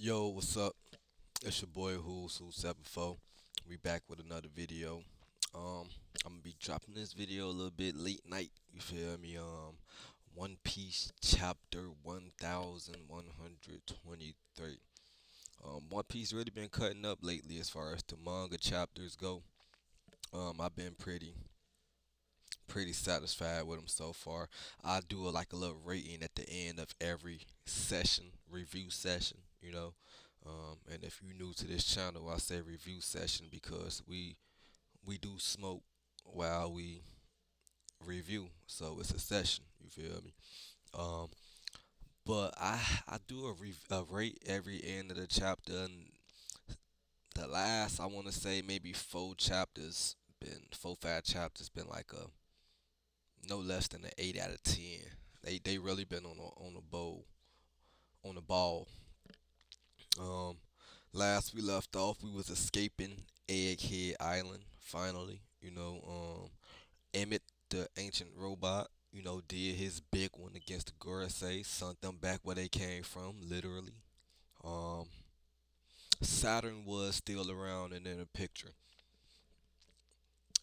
Yo, what's up? It's your boy Who74. We back with another video. Um, I'm gonna be dropping this video a little bit late night. You feel me? One Piece chapter 1123. One Piece really been cutting up lately as far as the manga chapters go. I've been pretty satisfied with them so far. I do a little rating at the end of every session, review session, you know. And if you're new to this channel, I say review session because we do smoke while we review, so it's a session. You feel me? Um, but I do a rate every end of the chapter, and the last I want to say maybe been 4 5 chapters been like a no less than an 8 out of 10. They really been on the ball. Um, Last we left off, we was escaping Egghead Island. Finally, Emmett, the ancient robot, did his big one against the Gorosei, sent them back where they came from, literally. Um, Saturn was still around and in the picture,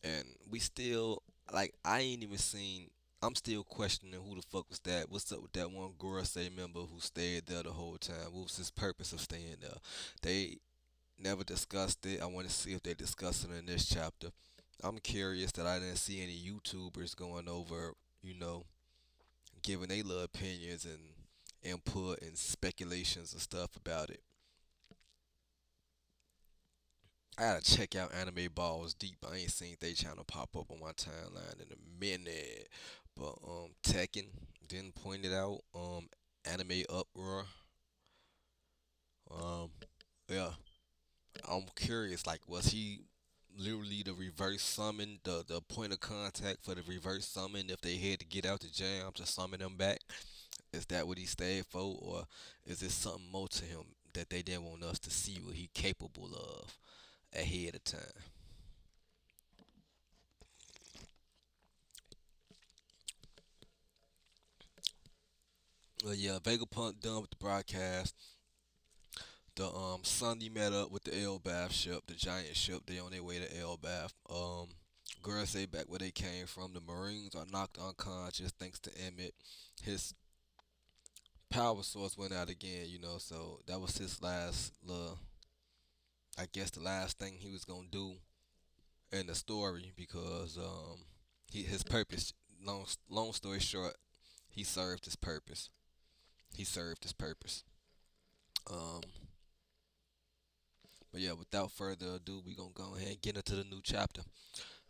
and we still I ain't even seen. I'm still questioning who the fuck was that. What's up with that one Gorosei member who stayed there the whole time? What was his purpose of staying there? They never discussed it. I want to see if they discuss it in this chapter. I'm curious that I didn't see any YouTubers going over, you know, giving their little opinions and input and speculations and stuff about it. I gotta check out Anime Balls Deep. I ain't seen they channel pop up on my timeline in a minute. But Tekken didn't point it out. Anime Uproar. Um yeah. I'm curious, like was he literally the reverse summon, the point of contact for the reverse summon if they had to get out the jam to summon him back? Is that what he stayed for, or is there something more to him that they didn't want us to see what he capable of ahead of time? Well, yeah, Vegapunk done with the broadcast. The Sunday met up with the Elbath ship, the giant ship. They on their way to Elbath. Girls say back where they came from. The Marines are knocked unconscious thanks to Emmett. His power source went out again, so that was his last little, I guess the last thing he was gonna do in the story because his purpose. Long story short, he served his purpose. He served his purpose. Um, but yeah, without further ado, we gonna go ahead and get into the new chapter.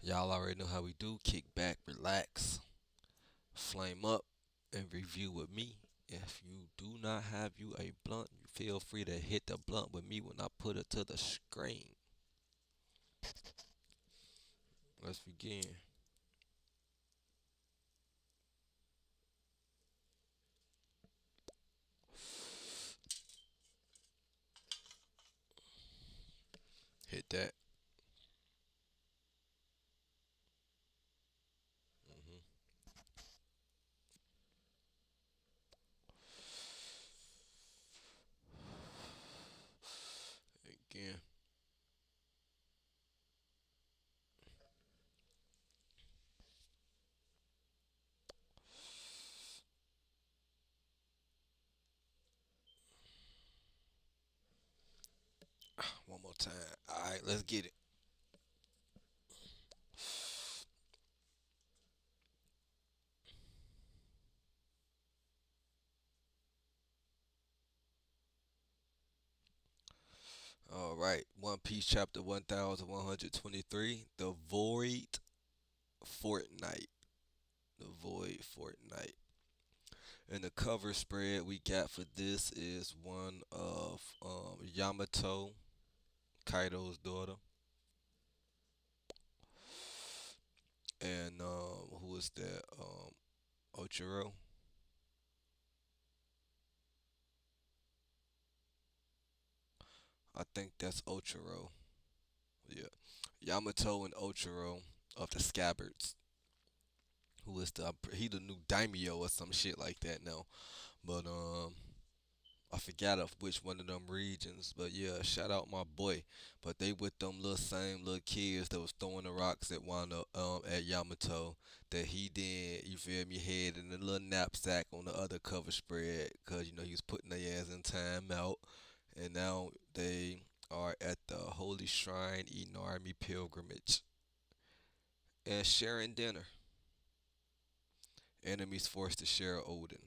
Y'all already know how we do. Kick back, relax, flame up, and review with me. If you do not have you a blunt, you feel free to hit the blunt with me when I put it to the screen. Let's begin. Hit that. Hmm. Again. One more time. Alright, let's get it. Alright. One Piece chapter 1123. The Void Fortnite. The Void Fortnite. And the cover spread we got for this is one of Yamato, Kaido's daughter, and who is that? Ochiro. I think that's Ochiro. Yeah, Yamato and Ochiro of the Scabbards. Who is he the new daimyo or some shit like that now? But I forgot of which one of them regions, but yeah, shout out my boy. But they with them little same little kids that was throwing the rocks at one at Yamato that he then you feel me had in a little knapsack on the other cover spread because you know he was putting their ass in time out, and now they are at the Holy Shrine eating army pilgrimage and sharing dinner. Enemies forced to share Odin.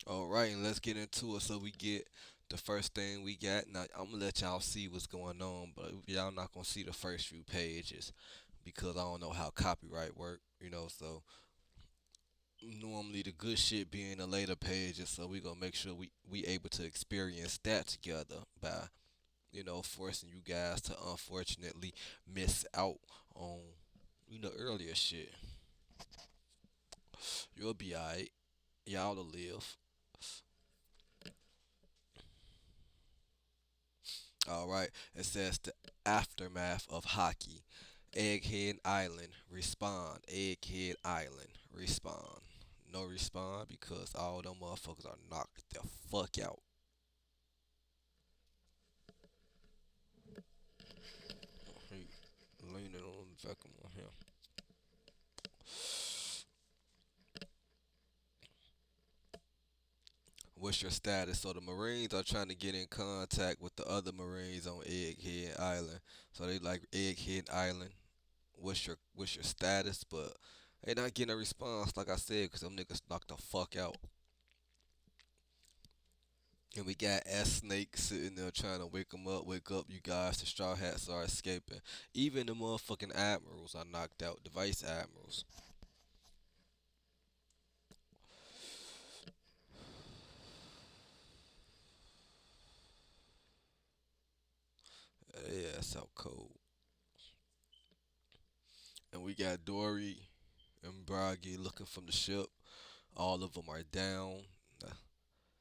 All right, and let's get into it. So we get the first thing we got. Now I'm gonna let y'all see what's going on, but y'all not gonna see the first few pages because I don't know how copyright work. You know, so normally the good shit be in the later pages. So we gonna make sure we able to experience that together by forcing you guys to unfortunately miss out on earlier shit. You'll be alright. Y'all'll live. All right. It says the aftermath of hockey. Egghead Island, respond. Egghead Island, respond. No respond because all them motherfuckers are knocked the fuck out. He leaning on the vacuum on him. What's your status? So the Marines are trying to get in contact with the other Marines on Egghead Island. So they like Egghead Island. What's your status? But they not getting a response, like I said, because them niggas knocked the fuck out. And we got S Snake sitting there trying to wake up, you guys. The Straw Hats are escaping. Even the motherfucking admirals are knocked out, the vice admirals. Yeah, that's out cold. And we got Dory and Bragi looking from the ship. All of them are down. Uh,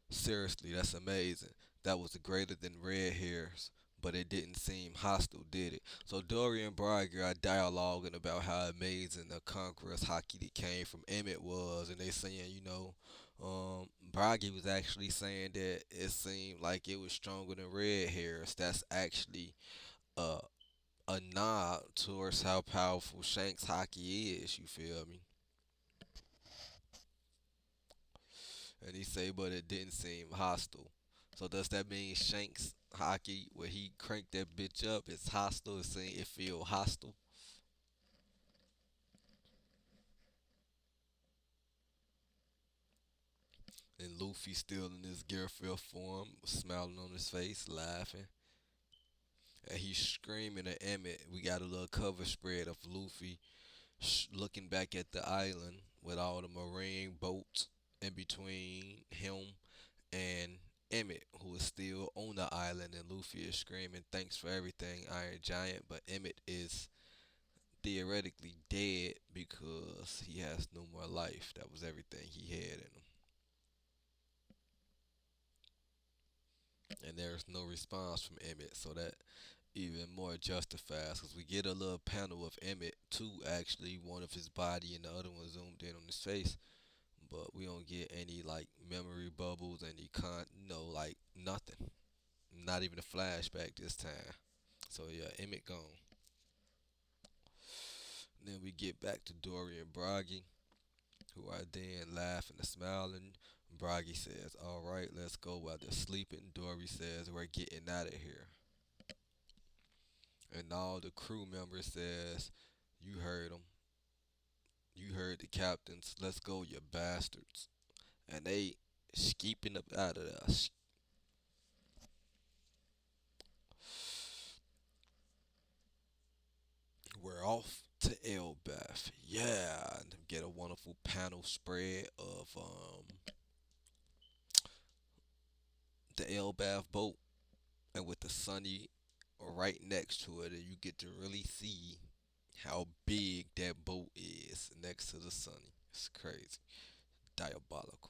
Seriously, that's amazing. That was greater than red hairs, but it didn't seem hostile, did it? So Dory and Bragi are dialoguing about how amazing the conqueror's hockey that came from Emmett was, and they saying, Bragi was actually saying that it seemed like it was stronger than red hairs. That's actually a a nod towards how powerful Shanks hockey is. You feel me? And he say, but it didn't seem hostile. So does that mean Shanks hockey, where he cranked that bitch up, it's hostile? It's saying it feel hostile. And Luffy still in his Garfield form, smiling on his face, laughing. And he's screaming at Emmett. We got a little cover spread of Luffy looking back at the island with all the marine boats in between him and Emmett, who is still on the island, and Luffy is screaming, "Thanks for everything, Iron Giant." But Emmett is theoretically dead because he has no more life. That was everything he had in him. And there's no response from Emmett, so that even more justifies because we get a little panel of Emmett, two actually, one of his body and the other one zoomed in on his face, but we don't get any like memory bubbles, any like nothing. Not even a flashback this time. So yeah, Emmett gone. Then we get back to Dory and Bragi, who are then laughing and smiling. Bragi says, "All right, let's go." While they're sleeping, Dory says, "We're getting out of here." And all the crew members says, "You heard them. You heard the captains. Let's go, you bastards." And they skeeping up out of there. We're off to Elbaf. Yeah, and get a wonderful panel spread of the Elbaf boat, and with the sunny right next to it, and you get to really see how big that boat is next to the sunny. It's crazy, diabolical.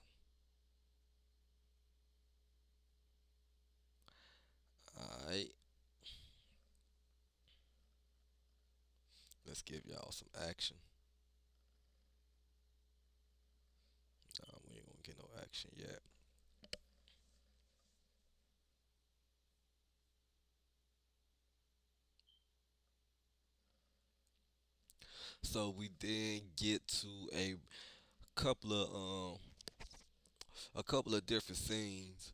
Let's give y'all some action. Nah, we ain't gonna get no action yet. So we did get to couple of um a couple of different scenes,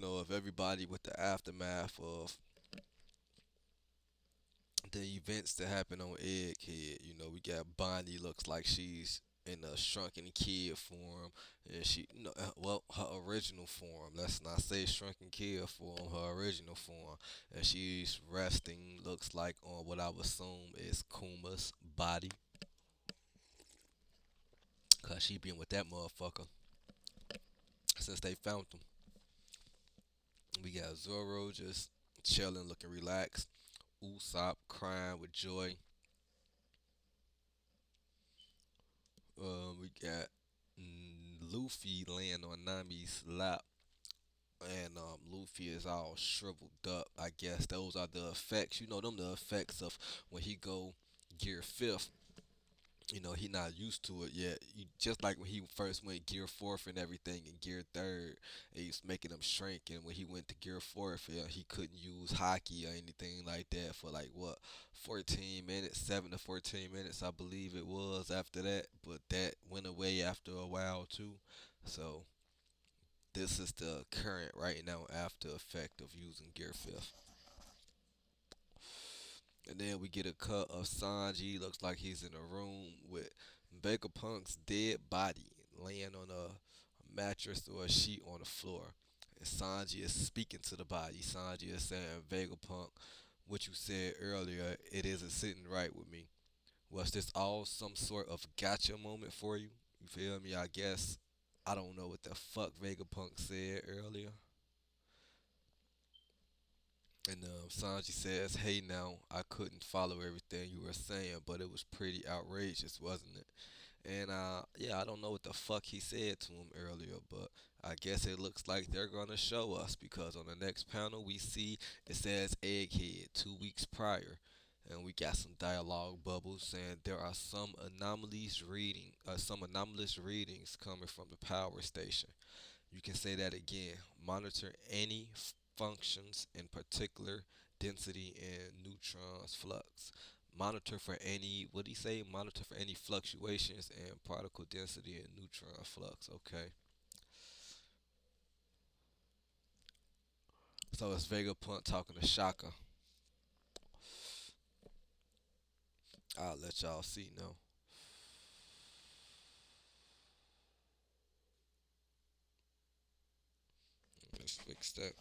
of everybody with the aftermath of the events that happened on Egghead. We got Bonnie looks like she's in a shrunken kid form, and well, her original form. Let's not say shrunken kid form, her original form, and she's resting. Looks like on what I would assume is Kuma's body, cause she been with that motherfucker since they found him. We got Zoro just chilling, looking relaxed. Usopp crying with joy. We got Luffy laying on Nami's lap, and Luffy is all shriveled up. I guess those are the effects. You know them the effects of when he go Gear Fifth. He not used to it yet. Just like when he first went Gear Fourth and everything, and Gear Third, it was making him shrink. And when he went to Gear Fourth, yeah, he couldn't use hockey or anything like that for like what 14 minutes, 7 to 14 minutes, I believe it was. After that, but that went away after a while too. So this is the current right now after effect of using Gear Fifth. And then we get a cut of Sanji. Looks like he's in a room with Vegapunk's dead body laying on a mattress or a sheet on the floor. And Sanji is speaking to the body. Sanji is saying, Vegapunk, what you said earlier, it isn't sitting right with me. Was this all some sort of gotcha moment for you? You feel me? I guess I don't know what the fuck Vegapunk said earlier. And Sanji says, "Hey, now I couldn't follow everything you were saying, but it was pretty outrageous, wasn't it?" And yeah, I don't know what the fuck he said to him earlier, but I guess it looks like they're gonna show us because on the next panel we see it says Egghead 2 weeks prior, and we got some dialogue bubbles saying there are some anomalous readings coming from the power station. You can say that again. Monitor any functions, in particular density and neutrons flux. Monitor for any, what do you say? Monitor for any fluctuations in particle density and neutron flux. Okay. So it's Vegapunk talking to Shaka. I'll let y'all see now. Let's fix that.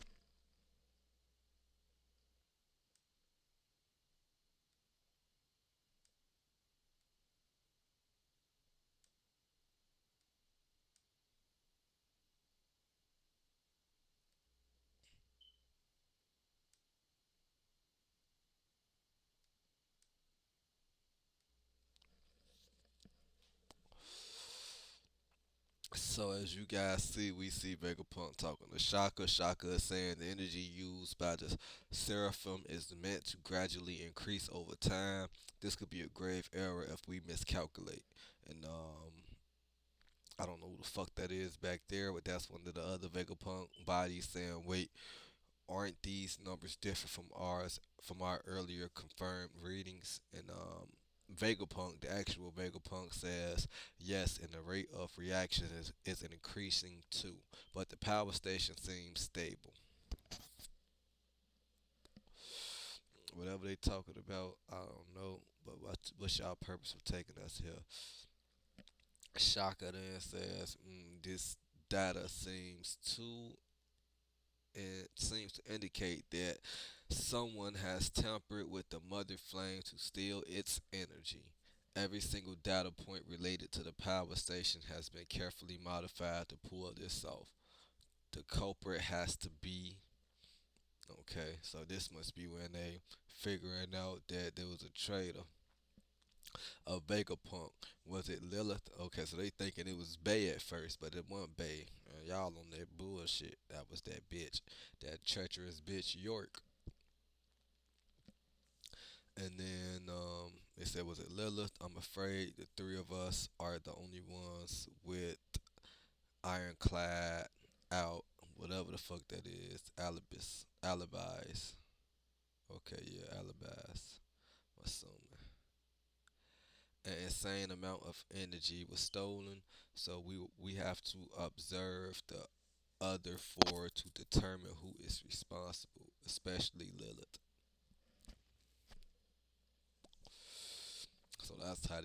So as you guys see, we see Vegapunk talking to Shaka. Shaka is saying the energy used by the Seraphim is meant to gradually increase over time. This could be a grave error if we miscalculate. And I don't know who the fuck that is back there, but that's one of the other Vegapunk bodies saying, "Wait, aren't these numbers different from ours from our earlier confirmed readings?" And Vegapunk, the actual Vegapunk says yes, and the rate of reaction is increasing too, but the power station seems stable. Whatever they talking about, I don't know. But what's y'all purpose of taking us here? Shaka then says, this data seems to indicate that someone has tampered with the mother flame to steal its energy. Every single data point related to the power station has been carefully modified to pull this off. The culprit has to be okay. So this must be when they figuring out that there was a traitor, a Vegapunk. Was it Lilith? Okay, so they thinking it was Bay at first, but it wasn't Bay. Y'all on that bullshit. That was that bitch, that treacherous bitch York. And then they said, was it Lilith? I'm afraid the three of us are the only ones with ironclad out, whatever the fuck that is, alibis. Okay, yeah, alibis. Assuming an insane amount of energy was stolen, so we have to observe the other four to determine who is responsible, especially Lilith. So that's how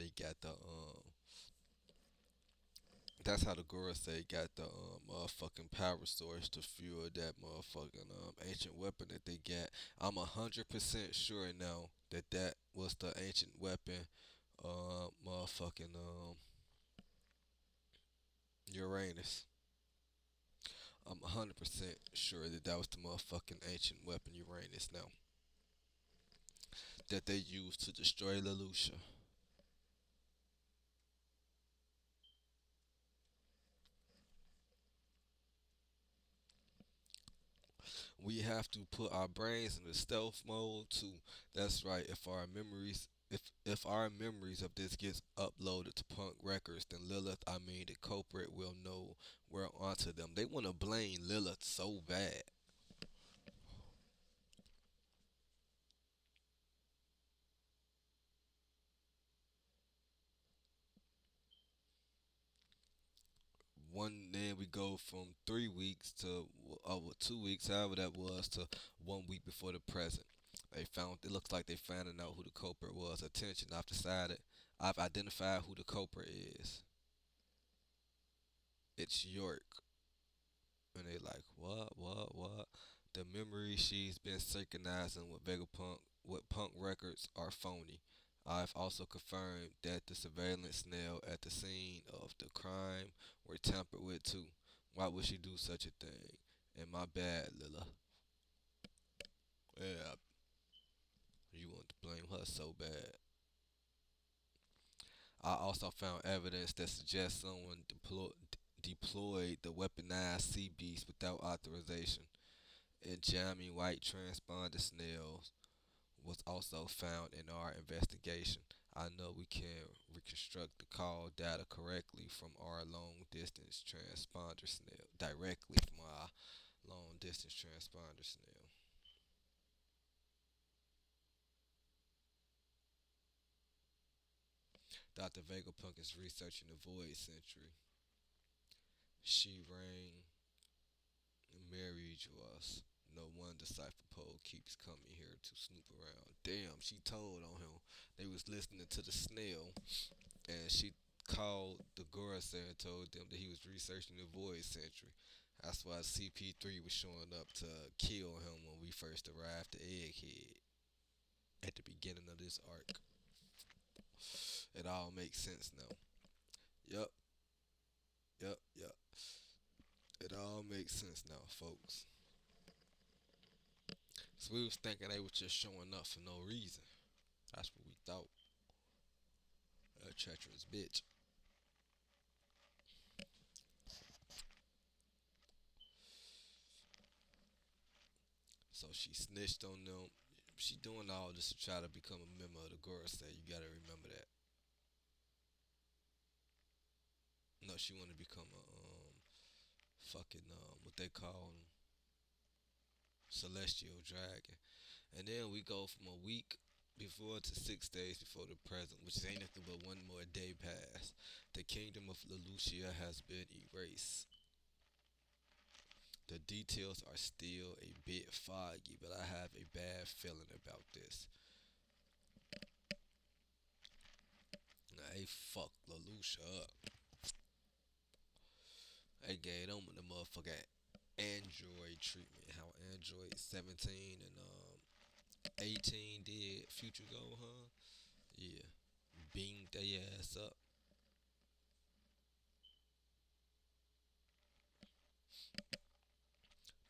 the Gorosei got the motherfucking power source to fuel that motherfucking ancient weapon that they got. I'm 100% sure now that that was the ancient weapon, motherfucking Uranus. I'm 100% sure that that was the motherfucking ancient weapon Uranus now that they used to destroy Lelouch. We have to put our brains in the stealth mode too. That's right. If our memories of this gets uploaded to Punk Records, then Lilith, I mean the culprit, will know we're onto them. They want to blame Lilith so bad. One then we go from 3 weeks to 2 weeks, however that was, to 1 week before the present. It looks like they finding out who the culprit was. Attention, I've identified who the culprit is. It's York. And they like, what? The memories she's been synchronizing with Vegapunk, with Punk Records, are phony. I've also confirmed that the surveillance snail at the scene of the crime were tampered with too. Why would she do such a thing? And my bad, Lila. Yeah, you want to blame her so bad. I also found evidence that suggests someone deployed the weaponized sea beast without authorization. A jamming white transponder snails was also found in our investigation. I know we can reconstruct the call data correctly from our long distance transponder snail, directly from our long distance transponder snail. Dr. Vegapunk is researching the void century. She rang married to us. No wonder Cypher Pole keeps coming here to snoop around. Damn, she told on him. They was listening to the snail, and she called the Gorosair and told them that he was researching the Void Century. That's why CP3 was showing up to kill him when we first arrived at Egghead at the beginning of this arc. It all makes sense now. Yup, yup. It all makes sense now, folks. So we was thinking they was just showing up for no reason. That's what we thought. A treacherous bitch. So she snitched on them. She doing all this to try to become a member of the Gorosei. You gotta remember that. No, she want to become a fucking what they call 'em, celestial dragon. And then we go from a week before to 6 days before the present, which ain't nothing but one more day past. The kingdom of Lelucia has been erased. The details are still a bit foggy, but I have a bad feeling about this. Now, they fucked Lelucia up. They gave them the motherfucking Android treatment. How Android 17 and 18 did Future Go, huh? Yeah. Beamed their ass up.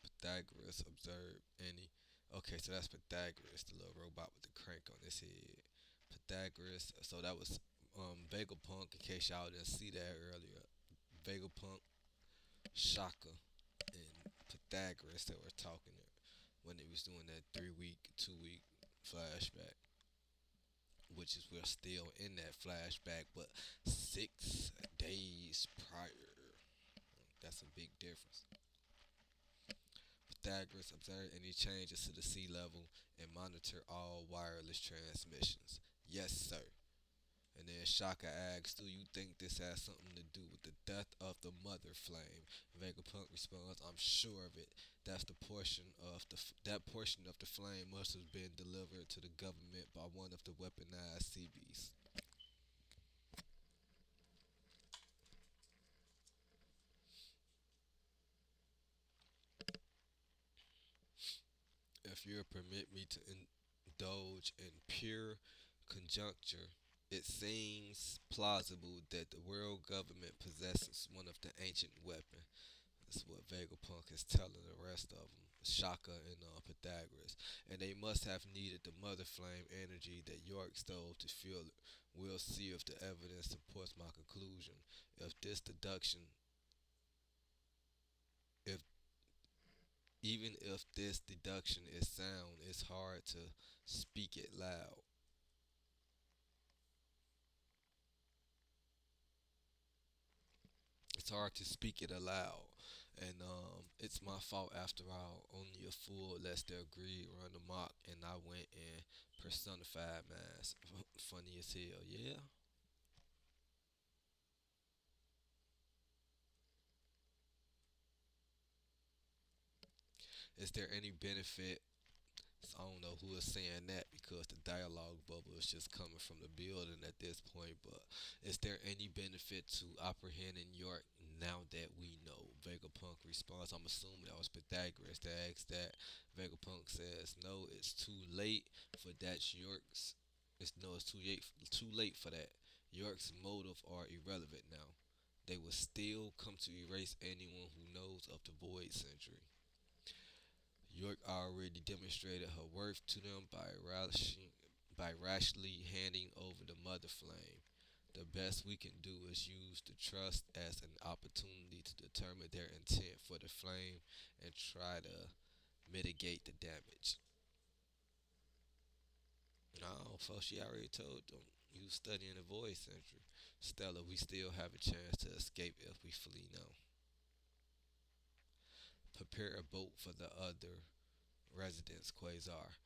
Pythagoras observed any. Okay, so that's Pythagoras, the little robot with the crank on his head. Pythagoras, so that was Vegapunk, in case y'all didn't see that earlier. Vegapunk, Shaka, and Pythagoras that were talking when they was doing that 3 week, 2 week flashback. which is we're still in that flashback, but 6 days prior. That's a big difference. Pythagoras observed any changes to the sea level and monitor all wireless transmissions. Yes, sir. And then Shaka asks, "Do you think this has something to do with the death of the mother flame?" Vegapunk responds, "I'm sure of it. That portion of the flame must have been delivered to the government by one of the weaponized sea beasts." If you'll permit me to indulge in pure conjecture, it seems plausible that the world government possesses one of the ancient weapons. That's what Vegapunk is telling the rest of them, Shaka and Pythagoras. And they must have needed the mother flame energy that York stole to fuel it. We'll see if the evidence supports my conclusion. If this deduction, if even if this deduction is sound, it's hard to speak it loud. It's hard to speak it aloud. And it's my fault after all. Only a fool lets their greed run amok, and I went and personified mass. Funny as hell, yeah. Is there any benefit? I don't know who is saying that because the dialogue bubble is just coming from the building at this point. But is there any benefit to apprehending York now that we know? Vegapunk responds, "I'm assuming that was Pythagoras that asked that." Vegapunk says, "No, it's too late for that. York's it's too late for that. York's motive are irrelevant now. They will still come to erase anyone who knows of the Void Century. York already demonstrated her worth to them by rashly handing over the mother flame. The best we can do is use the trust as an opportunity to determine their intent for the flame and try to mitigate the damage." No, folks, she already told them. You studying the void century. Stella, we still have a chance to escape if we flee now. Prepare a boat for the other residents, Quasar.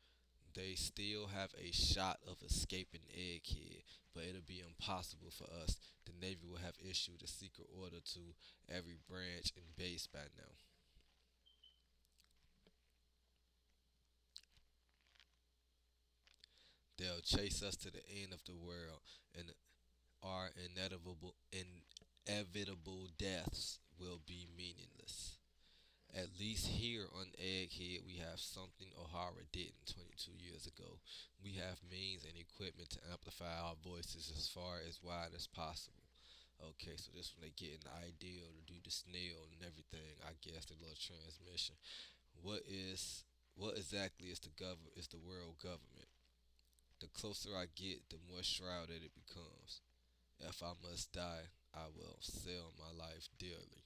They still have a shot of escaping Egghead, but it'll be impossible for us. The Navy will have issued a secret order to every branch and base by now. They'll chase us to the end of the world, and our inevitable deaths will be meaningless. At least here on Egghead, we have something O'Hara didn't 22 years ago. We have means and equipment to amplify our voices as far as wide as possible. Okay, so this one they getting the ideal to do the snail and everything. I guess the little transmission. What is what exactly is the world government? The closer I get, the more shrouded it becomes. If I must die, I will sell my life dearly.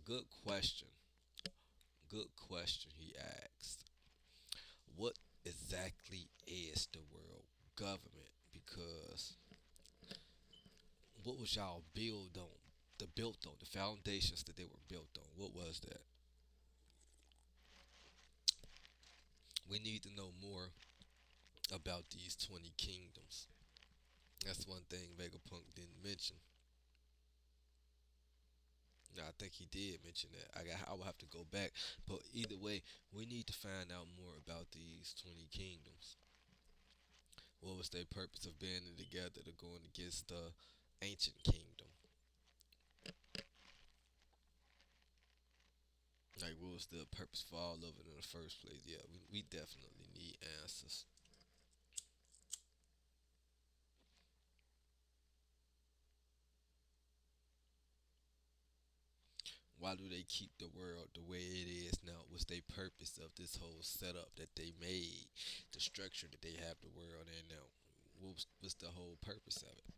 Good question. Good question he asked. What exactly is the world government? Because what was y'all build on? The foundations that they were built on. What was that? We need to know more about these 20 kingdoms. That's one thing Vegapunk didn't mention. No, I think he did mention that. I will have to go back, but either way, we need to find out more about these 20 kingdoms. What was their purpose of banding together to going against the ancient kingdom? Like, what was the purpose for all of it in the first place? Yeah, we definitely need answers. Why do they keep the world the way it is now? What's their purpose of this whole setup that they made? The structure that they have the world in now? What's the whole purpose of it?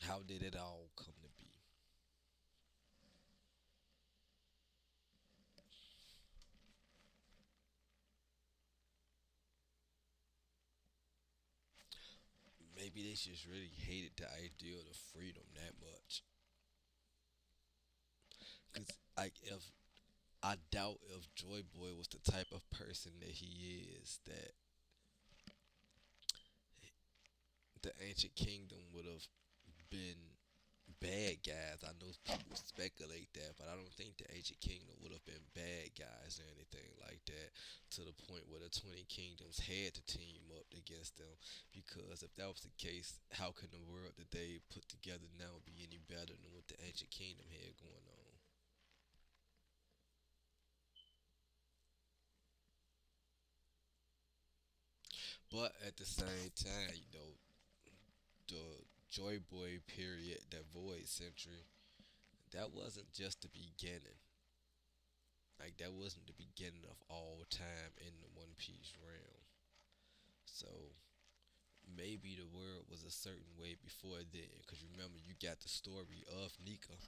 How did it all come to be? maybe they just really hated the idea of freedom that much. Cause like if I doubt if Joy Boy was the type of person that he is, that the ancient kingdom would have been bad guys. I know people speculate that, but I don't think the ancient kingdom would have been bad guys or anything like that, to the point where the 20 kingdoms had to team up against them. Because if that was the case, how can the world that they put together now be any better than what the ancient kingdom had going on? But at the same time, the Joy Boy period, that Void Century, that wasn't just the beginning. Like that wasn't the beginning of all time in the One Piece realm. So maybe the world was a certain way before then. Cause remember, you got the story of Nika,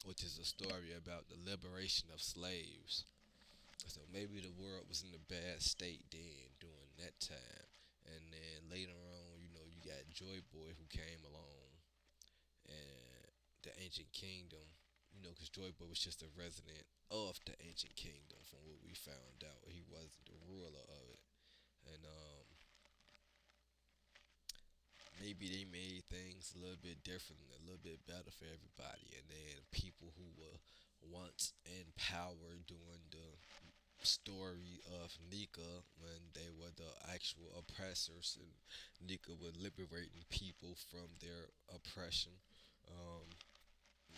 which is a story about the liberation of slaves. So maybe the world was in a bad state then during that time. And then later on, you got Joy Boy who came along, and the ancient kingdom, because Joy Boy was just a resident of the ancient kingdom from what we found out. He wasn't the ruler of it. And maybe they made things a little bit different, a little bit better for everybody. And then people who were once in power during the story of Nika, when they were the actual oppressors, and Nika was liberating people from their oppression. Um,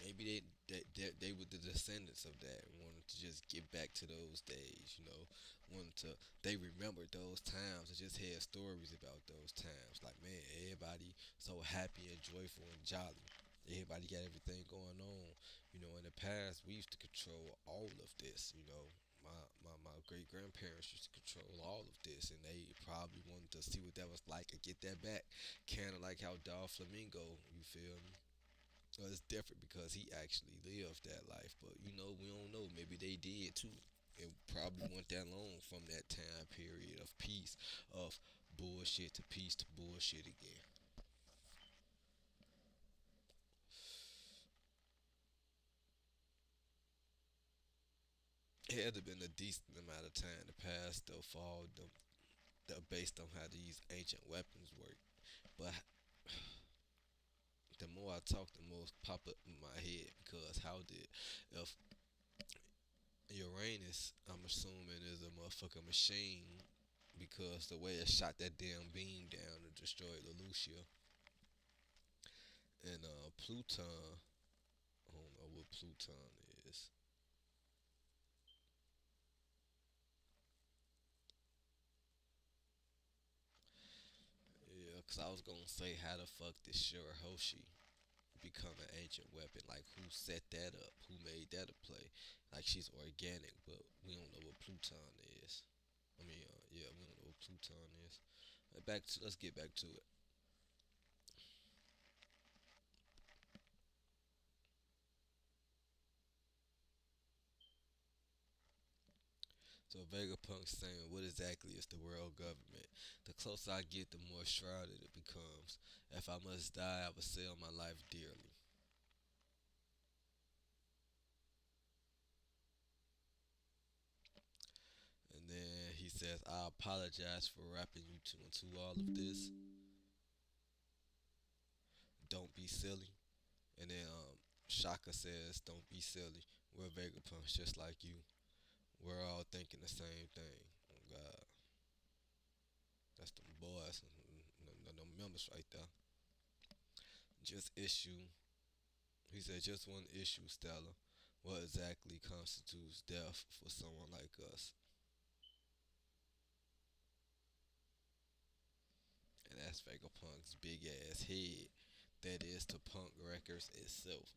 Maybe they were the descendants of that and wanted to just get back to those days, wanted to they remembered those times and just had stories about those times. Like, man, everybody so happy and joyful and jolly. Everybody got everything going on. In the past we used to control all of this, my great grandparents used to control all of this, and they probably wanted to see what that was like and get that back. Kinda like how Flamingo, you feel me? Well, it's different because he actually lived that life, but we don't know. Maybe they did too. It probably went that long from that time period of peace, of bullshit to peace to bullshit again. It had to been a decent amount of time to pass though for all them, based on how these ancient weapons work. But the more I talk, the more it pop up in my head, because how did, if Uranus, I'm assuming, is a motherfucking machine, because the way it shot that damn beam down and destroyed Lelouchia. And Pluton, I don't know what Pluton is. Yeah, cause I was gonna say, how the fuck did Shirahoshi become an ancient weapon? Like, who set that up? Who made that a play? Like, she's organic, but we don't know what Pluton is. I mean, yeah, we don't know what Pluton is. Let's get back to it. So Vegapunk's saying, what exactly is the world government? The closer I get, the more shrouded it becomes. If I must die, I will sell my life dearly. And then he says, I apologize for wrapping you two into all of this. Don't be silly. And then Shaka says, don't be silly. We're Vegapunks just like you. We're all thinking the same thing. Oh God, that's them boys, them members right there. Just issue. He said, just one issue, Stella. What exactly constitutes death for someone like us? And that's Vegapunk's big ass head. That is to Punk Records itself.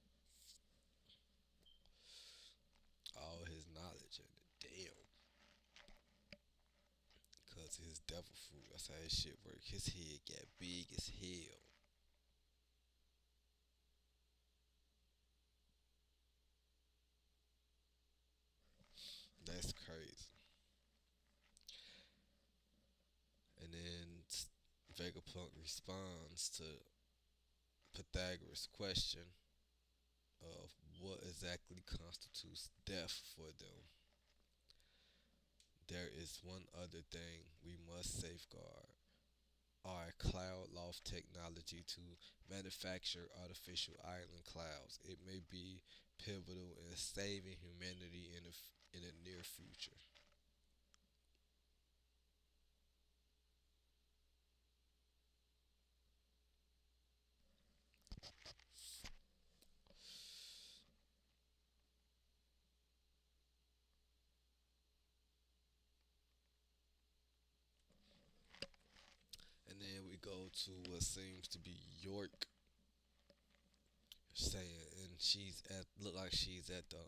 All his knowledge and damn. Cause his devil fruit, that's how his shit work. His head got big as hell. That's crazy. And then Vegapunk responds to Pythagoras' question of what exactly constitutes death for them. There is one other thing we must safeguard our cloud loft technology to manufacture artificial island clouds. It may be pivotal in saving humanity in the near future. And then we go to what seems to be York saying, and she's at look like she's at the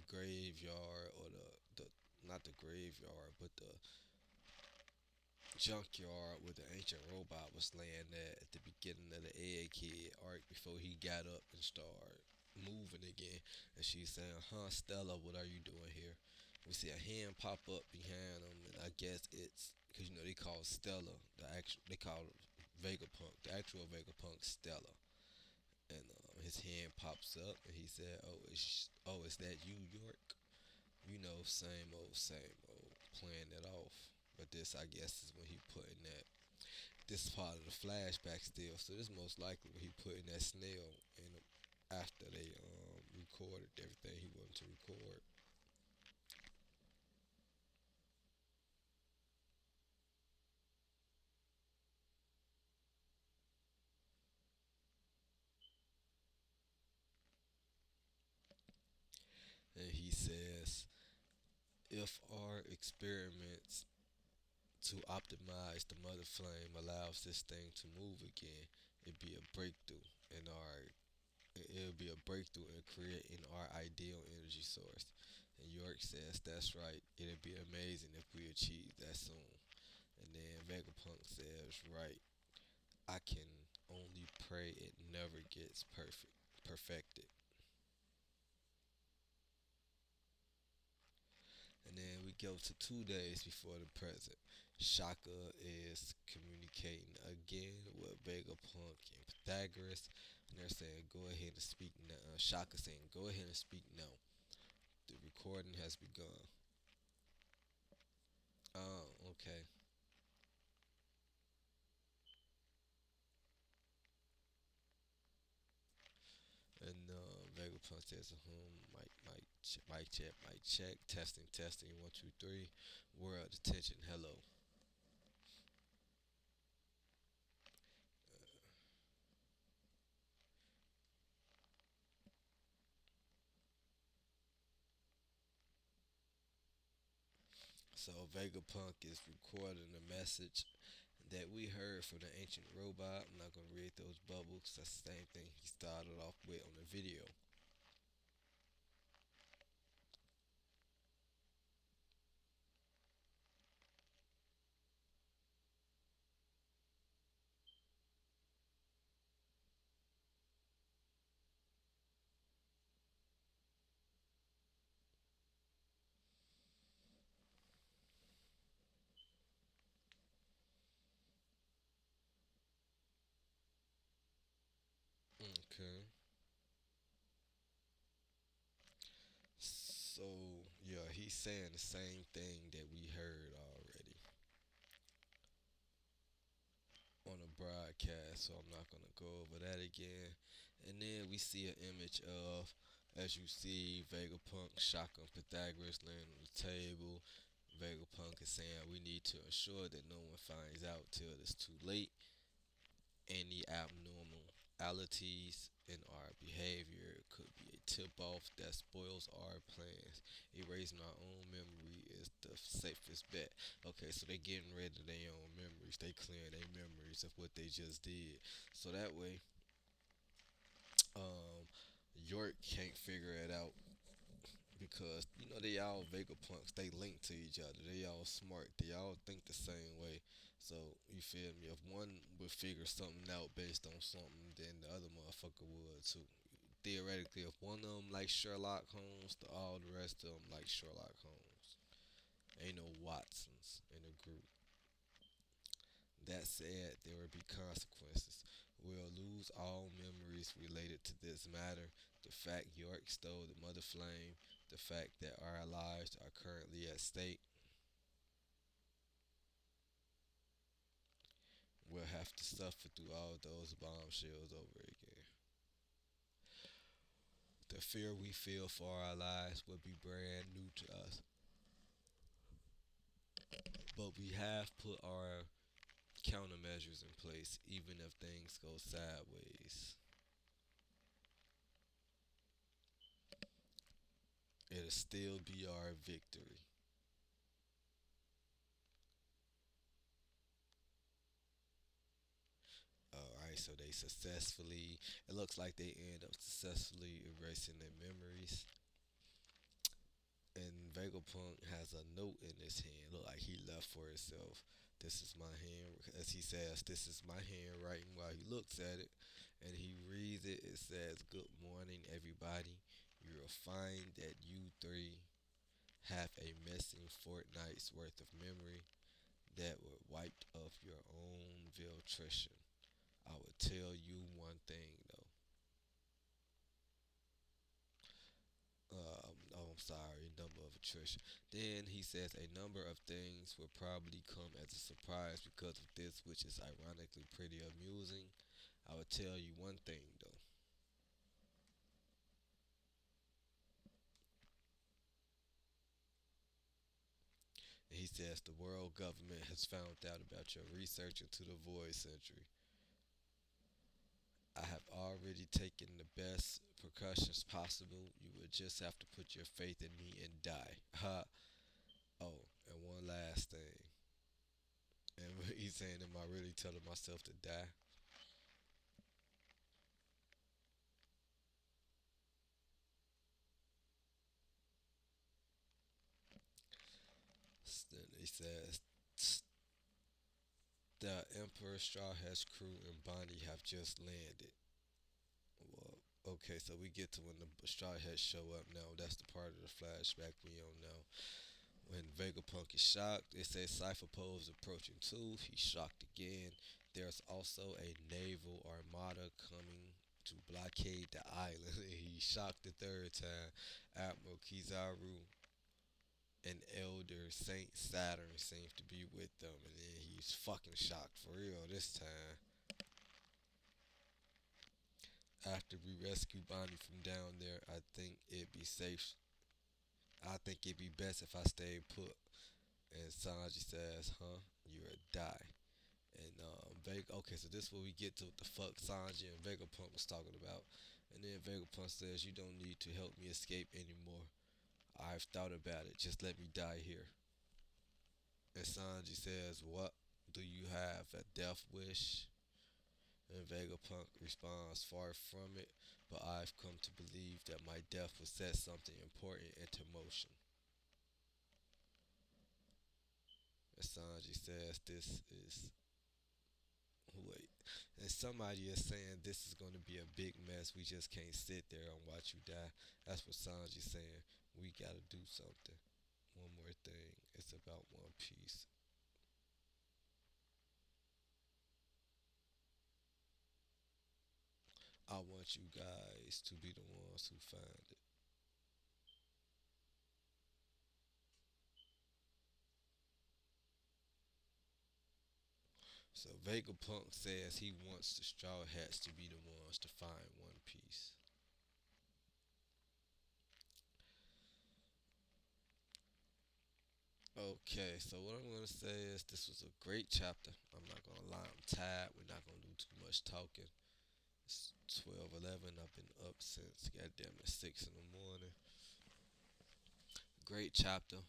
graveyard or the not the graveyard but the junkyard where the ancient robot was laying at the beginning of the Egg Kid arc before he got up and started moving again. And she's saying, "Huh, Stella, what are you doing here?" We see a hand pop up behind him, and I guess it's because they call Stella they call Vegapunk the actual Vegapunk Stella. And his hand pops up, and he said, "Oh, is that you, York?" Same old, playing it off. But this, I guess, is when he putting that. This part of the flashback still. So this most likely when he putting that snail in after they recorded everything he wanted to record. And he says, if our experiments to optimize the mother flame allows this thing to move again, it'd be a breakthrough in our it'll be a breakthrough in creating our ideal energy source. And York says, that's right, it'd be amazing if we achieve that soon. And then Vegapunk says, right, I can only pray it never gets perfected. And then we go to 2 days before the present. Shaka is communicating again with Vegapunk and Pythagoras, and they're saying, "Go ahead and speak now." Shaka saying, "Go ahead and speak now. The recording has begun." Oh, okay. And Vegapunk says, mic check, testing, 1, 2, 3. World attention, hello." So Vegapunk is recording a message that we heard from the ancient robot. I'm not gonna read those bubbles. That's the same thing he started off with on the video. Okay. So yeah, he's saying the same thing that we heard already on the broadcast. So I'm not gonna go over that again. And then we see an image of, as you see, Vegapunk, Shaka, and Pythagoras laying on the table. Vegapunk is saying we need to ensure that no one finds out till it's too late. Any abnormalities in our behavior could be a tip off that spoils our plans. Erasing our own memory is the safest bet. Okay, so they getting rid of their own memories. They clearing their memories of what they just did. So that way, um, York can't figure it out because they all Vegapunks. They link to each other. They all smart. They all think the same way. So you feel me? If one would figure something out based on something, then the other motherfucker would too. Theoretically, if one of them like Sherlock Holmes, all the rest of them like Sherlock Holmes. Ain't no Watsons in the group. That said, there will be consequences. We'll lose all memories related to this matter. The fact York stole the mother flame, the fact that our lives are currently at stake. We'll have to suffer through all those bombshells over again. The fear we feel for our lives will be brand new to us. But we have put our countermeasures in place, even if things go sideways. It'll still be our victory. Alright, so they successfully, it looks like they end up successfully erasing their memories. And Vegapunk has a note in his hand, look like he left for himself. This is my hand, as he says, this is my handwriting while he looks at it. And he reads it, it says, "Good morning, everybody. You'll find that you three have a missing fortnight's worth of memory that were wiped off your own filtration. I will tell you one thing though. Oh, I'm sorry, number of attrition. Then he says a number of things will probably come as a surprise because of this, which is ironically pretty amusing. I will tell you one thing though. And he says the world government has found out about your research into the void century. I have already taken the best precautions possible. You will just have to put your faith in me and die. Ha. Oh, and one last thing. And he's saying, am I really telling myself to die? Then he says, the Emperor Straw Hat's crew and Bonnie have just landed. Well, okay, so we get to when the Straw Hats show up now. That's the part of the flashback we don't know. When Vegapunk is shocked, it says Cypher Poe's approaching too. He's shocked again. There's also a naval armada coming to blockade the island. He's shocked the third time. Admiral Kizaru and Elder Saint Saturn seems to be with them, and then he's fucking shocked for real this time. After we rescue Bonnie from down there, I think it'd be safe. I think it'd be best if I stayed put. And Sanji says, "Huh? You'll die." And Vega. Okay, so this is where we get to what the fuck Sanji and Vegapunk was talking about. And then Vegapunk says, "You don't need to help me escape anymore. I've thought about it. Just let me die here." And Sanji says, "What? Do you have a death wish?" And Vegapunk responds, "Far from it, but I've come to believe that my death will set something important into motion." And Sanji says, "This is wait." And somebody is saying this is going to be a big mess. We just can't sit there and watch you die. That's what Sanji's saying. We got to do something. One more thing. It's about One Piece. I want you guys to be the ones who find it. So Vegapunk says he wants the Straw Hats to be the ones to find One Piece. Okay, so what I'm gonna say is this was a great chapter. I'm not gonna lie, I'm tired. We're not gonna do too much talking. It's 12:11. I've been up since goddamn at 6 in the morning. Great chapter.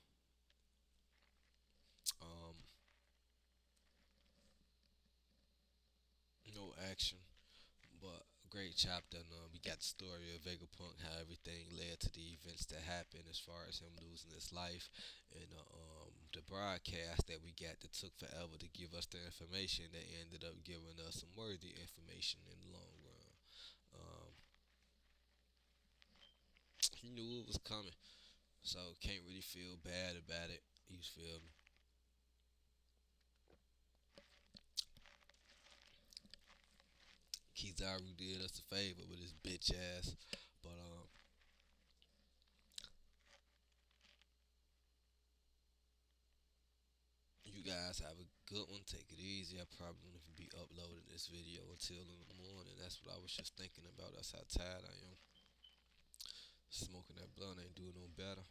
Um, no action, but great chapter. And we got the story of Vegapunk, how everything led to the events that happened as far as him losing his life, and the broadcast that we got that took forever to give us the information that ended up giving us some worthy information in the long run. Um, he knew it was coming, so can't really feel bad about it. You feel me? Daru did us a favor with his bitch ass. But you guys have a good one. Take it easy. I probably won't even be uploading this video until in the morning. That's what I was just thinking about. That's how tired I am. Smoking that blunt ain't doing no better.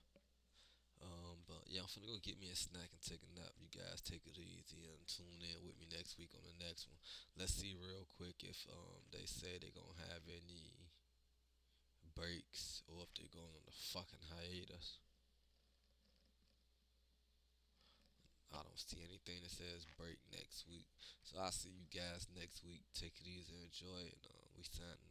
But yeah, I'm finna go get me a snack and take a nap. You guys take it easy and tune in with me next week on the next one. Let's see real quick if they say they gonna have any breaks or if they're going on the fucking hiatus. I don't see anything that says break next week. So I'll see you guys next week. Take it easy, enjoy it. We signing